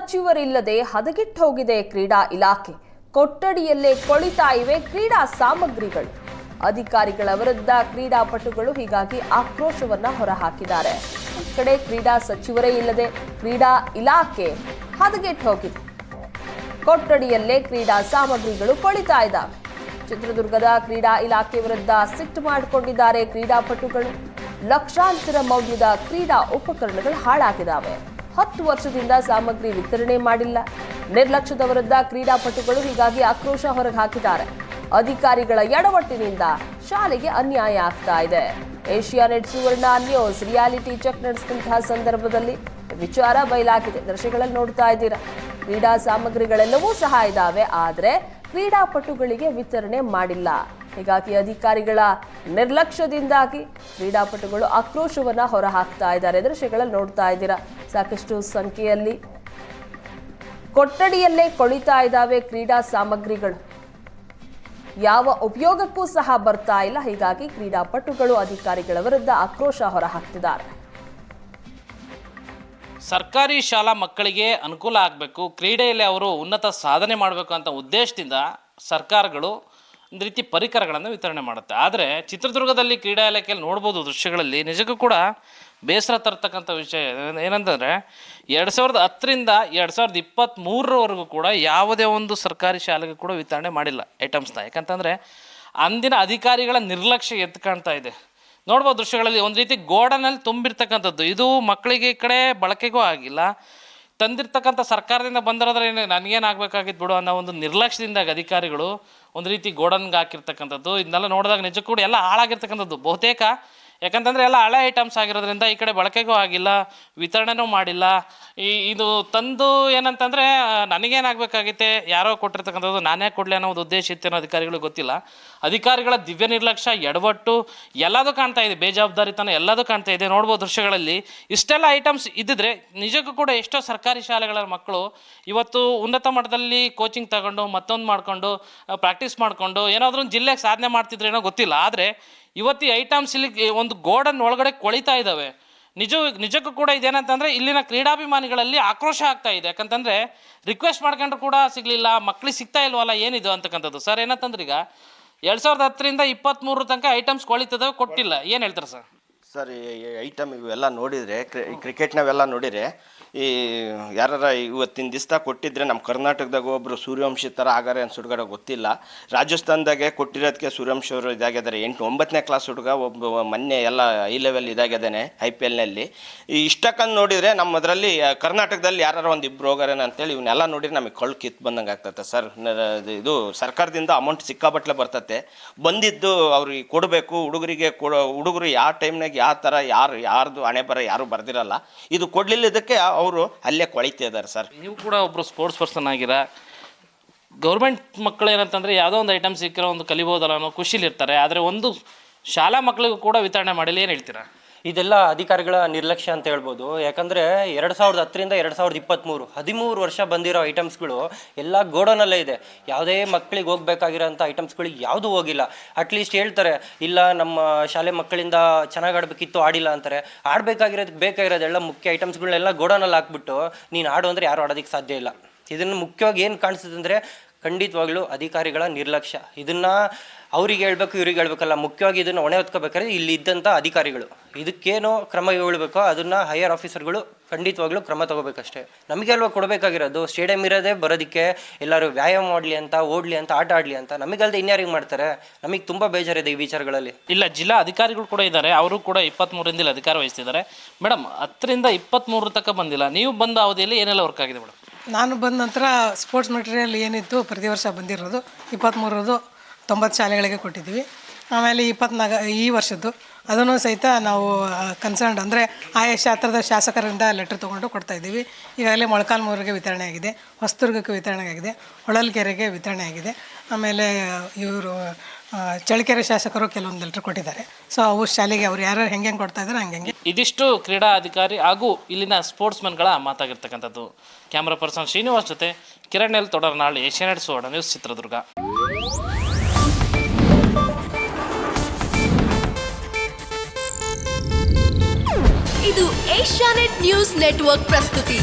ಸಚಿವರಿಲ್ಲದೆ ಹದಗೆಟ್ಟು ಹೋಗಿದೆ ಕ್ರೀಡಾ ಇಲಾಖೆ. ಕೊಠಡಿಯಲ್ಲೇ ಕೊಳಿತಾ ಇವೆ ಕ್ರೀಡಾ ಸಾಮಗ್ರಿಗಳು. ಅಧಿಕಾರಿಗಳ ವಿರುದ್ಧ ಕ್ರೀಡಾಪಟುಗಳು ಹೀಗಾಗಿ ಆಕ್ರೋಶವನ್ನ ಹೊರಹಾಕಿದ್ದಾರೆ. ಒಂದು ಕಡೆ ಕ್ರೀಡಾ ಸಚಿವರೇ ಇಲ್ಲದೆ ಕ್ರೀಡಾ ಇಲಾಖೆ ಹದಗೆಟ್ಟು ಹೋಗಿದೆ. ಕೊಠಡಿಯಲ್ಲೇ ಕ್ರೀಡಾ ಸಾಮಗ್ರಿಗಳು ಕೊಳಿತಾ ಇದ್ದಾವೆ. ಚಿತ್ರದುರ್ಗದ ಕ್ರೀಡಾ ಇಲಾಖೆ ವಿರುದ್ಧ ಸಿಟ್ಟು ಮಾಡಿಕೊಂಡಿದ್ದಾರೆ ಕ್ರೀಡಾಪಟುಗಳು. ಲಕ್ಷಾಂತರ ಮೌಲ್ಯದ ಕ್ರೀಡಾ ಉಪಕರಣಗಳು ಹಾಳಾಗಿದ್ದಾವೆ. 10 ವರ್ಷದಿಂದ ಸಾಮಗ್ರಿ ವಿತರಣೆ ಮಾಡಿಲ್ಲ. ನಿರ್ಲಕ್ಷ್ಯದ ವಿರುದ್ಧ ಕ್ರೀಡಾಪಟುಗಳು ಹೀಗಾಗಿ ಆಕ್ರೋಶ ಹೊರಗೆ ಹಾಕಿದ್ದಾರೆ. ಅಧಿಕಾರಿಗಳ ಎಡವಟ್ಟಿನಿಂದ ಶಾಲೆಗೆ ಅನ್ಯಾಯ ಆಗ್ತಾ ಇದೆ. ಏಷ್ಯಾನೆಟ್ ಸುವರ್ಣ ನ್ಯೂಸ್ ರಿಯಾಲಿಟಿ ಚೆಕ್ ನಡೆಸಿದಂತಹ ಸಂದರ್ಭದಲ್ಲಿ ವಿಚಾರ ಬಯಲಾಗಿದೆ. ದೃಶ್ಯಗಳಲ್ಲಿ ನೋಡ್ತಾ ಇದ್ದೀರಾ, ಕ್ರೀಡಾ ಸಾಮಗ್ರಿಗಳೆಲ್ಲವೂ ಸಹ ಇದ್ದಾವೆ, ಆದರೆ ಕ್ರೀಡಾಪಟುಗಳಿಗೆ ವಿತರಣೆ ಮಾಡಿಲ್ಲ. ಹೀಗಾಗಿ ಅಧಿಕಾರಿಗಳ ನಿರ್ಲಕ್ಷ್ಯದಿಂದಾಗಿ ಕ್ರೀಡಾಪಟುಗಳು ಆಕ್ರೋಶವನ್ನ ಹೊರಹಾಕ್ತಾ ಇದ್ದಾರೆ. ದೃಶ್ಯಗಳಲ್ಲಿ ನೋಡ್ತಾ ಇದ್ದೀರಾ, ಸಾಕಷ್ಟು ಸಂಖ್ಯೆಯಲ್ಲಿ ಕೊಠಡಿಯಲ್ಲೇ ಕೊಳಿತಾ ಇದ್ದಾವೆ ಕ್ರೀಡಾ ಸಾಮಗ್ರಿಗಳು. ಯಾವ ಉಪಯೋಗಕ್ಕೂ ಸಹ ಬರ್ತಾ ಇಲ್ಲ. ಹೀಗಾಗಿ ಕ್ರೀಡಾಪಟುಗಳು ಅಧಿಕಾರಿಗಳ ವಿರುದ್ಧ ಆಕ್ರೋಶ ಹೊರಹಾಕ್ತಿದ್ದಾರೆ. ಸರ್ಕಾರಿ ಶಾಲಾ ಮಕ್ಕಳಿಗೆ ಅನುಕೂಲ ಆಗಬೇಕು, ಕ್ರೀಡೆಯಲ್ಲಿ ಅವರು ಉನ್ನತ ಸಾಧನೆ ಮಾಡಬೇಕು ಅಂತ ಉದ್ದೇಶದಿಂದ ಸರ್ಕಾರಗಳು ಒಂದು ರೀತಿ ಪರಿಕರಗಳನ್ನು ವಿತರಣೆ ಮಾಡುತ್ತೆ. ಆದರೆ ಚಿತ್ರದುರ್ಗದಲ್ಲಿ ಕ್ರೀಡಾ ಇಲಾಖೆಯಲ್ಲಿ ನೋಡ್ಬೋದು ದೃಶ್ಯಗಳಲ್ಲಿ ನಿಜಕ್ಕೂ ಕೂಡ ಬೇಸರ ತರ್ತಕ್ಕಂಥ ವಿಷಯ ಏನಂತಂದರೆ 2010ರಿಂದ 2023ರವರೆಗೂ ಕೂಡ ಯಾವುದೇ ಒಂದು ಸರ್ಕಾರಿ ಶಾಲೆಗೆ ಕೂಡ ವಿತರಣೆ ಮಾಡಿಲ್ಲ ಐಟಮ್ಸ್ನ. ಯಾಕಂತಂದರೆ ಅಂದಿನ ಅಧಿಕಾರಿಗಳ ನಿರ್ಲಕ್ಷ್ಯ ಎದ್ದು ಕಾಣ್ತಾ ಇದೆ. ನೋಡ್ಬೋದು ದೃಶ್ಯಗಳಲ್ಲಿ ಒಂದು ರೀತಿ ಗೋಡನಲ್ಲಿ ತುಂಬಿರ್ತಕ್ಕಂಥದ್ದು. ಇದು ಮಕ್ಕಳಿಗೆ ಈ ಕಡೆ ಬಳಕೆಗೂ ಆಗಿಲ್ಲ. ತಂದಿರ್ತಕ್ಕಂಥ ಸರ್ಕಾರದಿಂದ ಬಂದಿರೋದ್ರೆ ನನಗೇನಾಗಬೇಕಾಗಿತ್ತು ಬಿಡು ಅನ್ನೋ ಒಂದು ನಿರ್ಲಕ್ಷ್ಯದಿಂದಾಗಿ ಅಧಿಕಾರಿಗಳು ಒಂದು ರೀತಿ ಗೋಡನ್ಗೆ ಹಾಕಿರ್ತಕ್ಕಂಥದ್ದು. ಇದನ್ನೆಲ್ಲ ನೋಡಿದಾಗ ನಿಜಕ್ಕೂ ಕೂಡ ಎಲ್ಲ ಹಾಳಾಗಿರ್ತಕ್ಕಂಥದ್ದು ಬಹುತೇಕ. ಯಾಕಂತಂದರೆ ಎಲ್ಲ ಹಳೆ ಐಟಮ್ಸ್ ಆಗಿರೋದ್ರಿಂದ ಈ ಕಡೆ ಬಳಕೆಗೂ ಆಗಿಲ್ಲ, ವಿತರಣೆನೂ ಮಾಡಿಲ್ಲ. ಇದು ತಂದು ಏನಂತಂದರೆ ನನಗೇನಾಗಬೇಕಾಗಿತ್ತೆ, ಯಾರೋ ಕೊಟ್ಟಿರ್ತಕ್ಕಂಥದ್ದು ನಾನೇ ಕೊಡಲಿ ಅನ್ನೋ ಒಂದು ಉದ್ದೇಶ ಇತ್ತೇನೋ ಅಧಿಕಾರಿಗಳಿಗೆ ಗೊತ್ತಿಲ್ಲ. ಅಧಿಕಾರಿಗಳ ದಿವ್ಯ ನಿರ್ಲಕ್ಷ್ಯ, ಎಡವಟ್ಟು ಎಲ್ಲದೂ ಕಾಣ್ತಾ ಇದೆ, ಬೇಜವಾಬ್ದಾರಿತನ ಎಲ್ಲದೂ ಕಾಣ್ತಾ ಇದೆ. ನೋಡ್ಬೋದು ದೃಶ್ಯಗಳಲ್ಲಿ ಇಷ್ಟೆಲ್ಲ ಐಟಮ್ಸ್ ಇದ್ದಿದ್ರೆ ನಿಜಕ್ಕೂ ಕೂಡ ಎಷ್ಟೋ ಸರ್ಕಾರಿ ಶಾಲೆಗಳ ಮಕ್ಕಳು ಇವತ್ತು ಉನ್ನತ ಮಟ್ಟದಲ್ಲಿ ಕೋಚಿಂಗ್ ತಗೊಂಡು ಮತ್ತೊಂದು ಮಾಡಿಕೊಂಡು ಪ್ರಾಕ್ಟೀಸ್ ಮಾಡಿಕೊಂಡು ಏನಾದರೂ ಒಂದು ಜಿಲ್ಲೆಗೆ ಸಾಧನೆ ಮಾಡ್ತಿದ್ರೆ ಏನೋ ಗೊತ್ತಿಲ್ಲ. ಆದರೆ ಇವತ್ತು ಈ ಐಟಮ್ಸ್ ಇಲ್ಲಿ ಒಂದು ಗೋಡನ್ ಒಳಗಡೆ ಕೊಳಿತಾ ಇದ್ದಾವೆ. ನಿಜಕ್ಕೂ ಕೂಡ ಇದೇನಂತಂದರೆ ಇಲ್ಲಿನ ಕ್ರೀಡಾಭಿಮಾನಿಗಳಲ್ಲಿ ಆಕ್ರೋಶ ಆಗ್ತಾ ಇದೆ. ಯಾಕಂತಂದರೆ ರಿಕ್ವೆಸ್ಟ್ ಮಾಡ್ಕೊಂಡ್ರು ಕೂಡ ಸಿಗಲಿಲ್ಲ, ಮಕ್ಳಿಗೆ ಸಿಗ್ತಾ ಇಲ್ವಲ್ಲ, ಏನಿದು ಅಂತಕ್ಕಂಥದ್ದು. ಸರ್ ಏನಂತಂದ್ರೆ ಈಗ 2010ರಿಂದ 23 ತನಕ ಐಟಮ್ಸ್ ಕೊಳಿತದವೆ, ಕೊಟ್ಟಿಲ್ಲ. ಏನು ಹೇಳ್ತಾರೆ ಸರ್? ಸರ್ ಈ ಐಟಮ್ ಇವೆಲ್ಲ ನೋಡಿದರೆ ಕ್ರಿಕೆಟ್ನವೆಲ್ಲ ನೋಡಿದರೆ ಈ ಯಾರ ಇವತ್ತಿನ ದಿವಸ ಕೊಟ್ಟಿದ್ರೆ ನಮ್ಮ ಕರ್ನಾಟಕದಾಗ ಒಬ್ಬರು ಸೂರ್ಯವಂಶಿ ಥರ ಆಗಾರೆ ಅಂತ ಹುಡುಗರ ಗೊತ್ತಿಲ್ಲ. ರಾಜಸ್ಥಾನದಾಗೆ ಕೊಟ್ಟಿರೋದಕ್ಕೆ ಸೂರ್ಯವಂಶಿ ಅವರು ಇದಾಗಿದ್ದಾರೆ. 8-9ನೇ ಕ್ಲಾಸ್ ಹುಡುಗ ಒಬ್ಬ ಮೊನ್ನೆ ಎಲ್ಲ ಹೈ ಲೆವೆಲ್ ಇದಾಗಿದ್ದಾನೆ IPLನಲ್ಲಿ. ಈ ಇಷ್ಟಕ್ಕಂದು ನೋಡಿದರೆ ನಮ್ಮದರಲ್ಲಿ ಕರ್ನಾಟಕದಲ್ಲಿ ಯಾರು ಒಂದು ಇಬ್ಬರು ಹೋಗಾರೇನ ಅಂತೇಳಿ ಇವನ್ನೆಲ್ಲ ನೋಡಿದ್ರೆ ನಮಗೆ ಕಳ್ಳು ಕಿತ್ತು ಬಂದಂಗೆ ಆಗ್ತದೆ ಸರ್. ಇದು ಸರ್ಕಾರದಿಂದ ಅಮೌಂಟ್ ಸಿಕ್ಕಾಬಟ್ಲೆ ಬರ್ತತೆ. ಬಂದಿದ್ದು ಅವ್ರಿಗೆ ಕೊಡಬೇಕು, ಹುಡುಗರಿಗೆ ಹುಡುಗರು ಯಾವ ಟೈಮ್ನಾಗ ಯಾವ ಥರ ಯಾರ್ದು ಹಣೆ ಬರ ಯಾರು ಬರ್ದಿರಲ್ಲ. ಇದು ಕೊಡಲಿಲ್ಲ, ಇದಕ್ಕೆ ಅವರು ಅಲ್ಲೇ ಕೊಳಿತಿದ್ದಾರೆ ಸರ್. ನೀವು ಕೂಡ ಒಬ್ಬರು ಸ್ಪೋರ್ಟ್ಸ್ ಪರ್ಸನ್ ಆಗಿರ, ಗೌರ್ಮೆಂಟ್ ಮಕ್ಕಳು ಏನಂತಂದರೆ ಯಾವುದೋ ಒಂದು ಐಟಮ್ ಸಿಕ್ಕಿರೋ ಒಂದು ಕಲಿಬೋದಲ್ಲ ಅನ್ನೋ ಖುಷಿಲಿರ್ತಾರೆ. ಆದರೆ ಒಂದು ಶಾಲಾ ಮಕ್ಕಳಿಗೂ ಕೂಡ ವಿತರಣೆ ಮಾಡಿಲ್ಲ. ಏನು ಹೇಳ್ತೀರಾ? ಇದೆಲ್ಲ ಅಧಿಕಾರಿಗಳ ನಿರ್ಲಕ್ಷ್ಯ ಅಂತ ಹೇಳ್ಬೋದು. ಯಾಕಂದರೆ 2010ರಿಂದ 2023 13 ವರ್ಷ ಬಂದಿರೋ ಐಟಮ್ಸ್ಗಳು ಎಲ್ಲ ಗೋಡನಲ್ಲೇ ಇದೆ. ಯಾವುದೇ ಮಕ್ಕಳಿಗೆ ಹೋಗ್ಬೇಕಾಗಿರೋಂಥ ಐಟಮ್ಸ್ಗಳಿಗೆ ಯಾವುದೂ ಹೋಗಿಲ್ಲ. ಅಟ್ಲೀಸ್ಟ್ ಹೇಳ್ತಾರೆ, ಇಲ್ಲ ನಮ್ಮ ಶಾಲೆ ಮಕ್ಕಳಿಂದ ಚೆನ್ನಾಗಿ ಆಡಬೇಕಿತ್ತು, ಆಡಿಲ್ಲ ಅಂತಾರೆ. ಬೇಕಾಗಿರೋದೆಲ್ಲ ಮುಖ್ಯ ಐಟಮ್ಸ್ಗಳನ್ನೆಲ್ಲ ಗೋಡನಲ್ಲಿ ಹಾಕ್ಬಿಟ್ಟು ನೀನು ಆಡು ಅಂದರೆ ಯಾರು ಆಡೋದಕ್ಕೆ ಸಾಧ್ಯ ಇಲ್ಲ. ಇದನ್ನು ಮುಖ್ಯವಾಗಿ ಏನು ಕಾಣಿಸ್ತದೆ ಅಂದರೆ ಖಂಡಿತವಾಗ್ಲೂ ಅಧಿಕಾರಿಗಳ ನಿರ್ಲಕ್ಷ್ಯ. ಇದನ್ನು ಅವ್ರಿಗೆ ಹೇಳ್ಬೇಕು, ಇವ್ರಿಗೆ ಹೇಳ್ಬೇಕಲ್ಲ. ಮುಖ್ಯವಾಗಿ ಇದನ್ನು ಹೊಣೆ ಹೊತ್ಕೋಬೇಕಾದ್ರೆ ಇಲ್ಲಿ ಇದ್ದಂಥ ಅಧಿಕಾರಿಗಳು ಇದಕ್ಕೇನೋ ಕ್ರಮ ಹೇಳ್ಬೇಕೋ ಅದನ್ನು ಹೈಯರ್ ಆಫೀಸರ್ಗಳು ಖಂಡಿತವಾಗ್ಲೂ ಕ್ರಮ ತಗೋಬೇಕಷ್ಟೇ. ನಮಗೆ ಅಲ್ವಾ ಕೊಡಬೇಕಾಗಿರೋದು? ಸ್ಟೇಡಿಯಂ ಇರೋದೇ ಬರೋದಕ್ಕೆ, ಎಲ್ಲರೂ ವ್ಯಾಯಾಮ ಮಾಡಲಿ ಅಂತ, ಓಡಲಿ ಅಂತ, ಆಟ ಆಡಲಿ ಅಂತ. ನಮಗಲ್ದೆ ಇನ್ಯಾರಿಗೆ ಮಾಡ್ತಾರೆ? ನಮಗೆ ತುಂಬ ಬೇಜಾರಿದೆ ಈ ವಿಚಾರಗಳಲ್ಲಿ. ಇಲ್ಲ, ಜಿಲ್ಲಾ ಅಧಿಕಾರಿಗಳು ಕೂಡ ಇದ್ದಾರೆ, ಅವರು ಕೂಡ 23ರಿಂದ ಅಧಿಕಾರ ವಹಿಸ್ತಿದ್ದಾರೆ. ಮೇಡಮ್ 10ರಿಂದ 23 ತನಕ ಬಂದಿಲ್ಲ. ನೀವು ಬಂದ ಅವಧಿಯಲ್ಲಿ ಏನೆಲ್ಲ ವರ್ಕ್ ಆಗಿದೆ ಮೇಡಮ್? ನಾನು ಬಂದ ನಂತರ ಸ್ಪೋರ್ಟ್ಸ್ ಮೆಟೀರಿಯಲ್ ಏನಿತ್ತು ಪ್ರತಿ ವರ್ಷ ಬಂದಿರೋದು 23 90 ಶಾಲೆಗಳಿಗೆ ಕೊಟ್ಟಿದ್ದೀವಿ. ಆಮೇಲೆ 24 ಈ ವರ್ಷದ್ದು ಅದನ್ನು ಸಹಿತ ನಾವು ಕನ್ಸರ್ನ್ಡ್ ಅಂದರೆ ಆಯಾ ಕ್ಷೇತ್ರದ ಶಾಸಕರಿಂದ ಲೆಟ್ರ್ ತೊಗೊಂಡು ಕೊಡ್ತಾಯಿದ್ದೀವಿ. ಈಗಾಗಲೇ ಮೊಳಕಾಲ್ಮೂರಿಗೆ ವಿತರಣೆ ಆಗಿದೆ, ಹೊಸದುರ್ಗಕ್ಕೆ ವಿತರಣೆ ಆಗಿದೆ, ಹೊಳಲ್ಕೆರೆಗೆ ವಿತರಣೆ ಆಗಿದೆ. ಆಮೇಲೆ ಇವರು ಚಳ್ಳಕೆರೆ ಶಾಸಕರು ಕೆಲವೊಂದು ಲೆಟ್ರ್ ಕೊಟ್ಟಿದ್ದಾರೆ. ಸೊ ಅವು ಶಾಲೆಗೆ ಅವ್ರು ಯಾರು ಹೆಂಗೆ ಕೊಡ್ತಾ ಇದ್ದಾರೆ ಹಂಗೆ. ಇದಿಷ್ಟು ಕ್ರೀಡಾ ಅಧಿಕಾರಿ ಹಾಗೂ ಇಲ್ಲಿನ ಸ್ಪೋರ್ಟ್ಸ್ಮನ್ಗಳ ಮಾತಾಗಿರ್ತಕ್ಕಂಥದ್ದು. ಕ್ಯಾಮ್ರಾ ಪರ್ಸನ್ ಶ್ರೀನಿವಾಸ್ ಜೊತೆ ಕಿರಣ್ ಎಲ್ ತೊಡರ್ನಾಳ್, ಏಷ್ಯಾನೆಟ್ ಸುವರ್ಣ ನ್ಯೂಸ್, ಚಿತ್ರದುರ್ಗ. ಇದು ಏಷ್ಯಾನೆಟ್ ನ್ಯೂಸ್ ನೆಟ್ವರ್ಕ್ ಪ್ರಸ್ತುತಿ.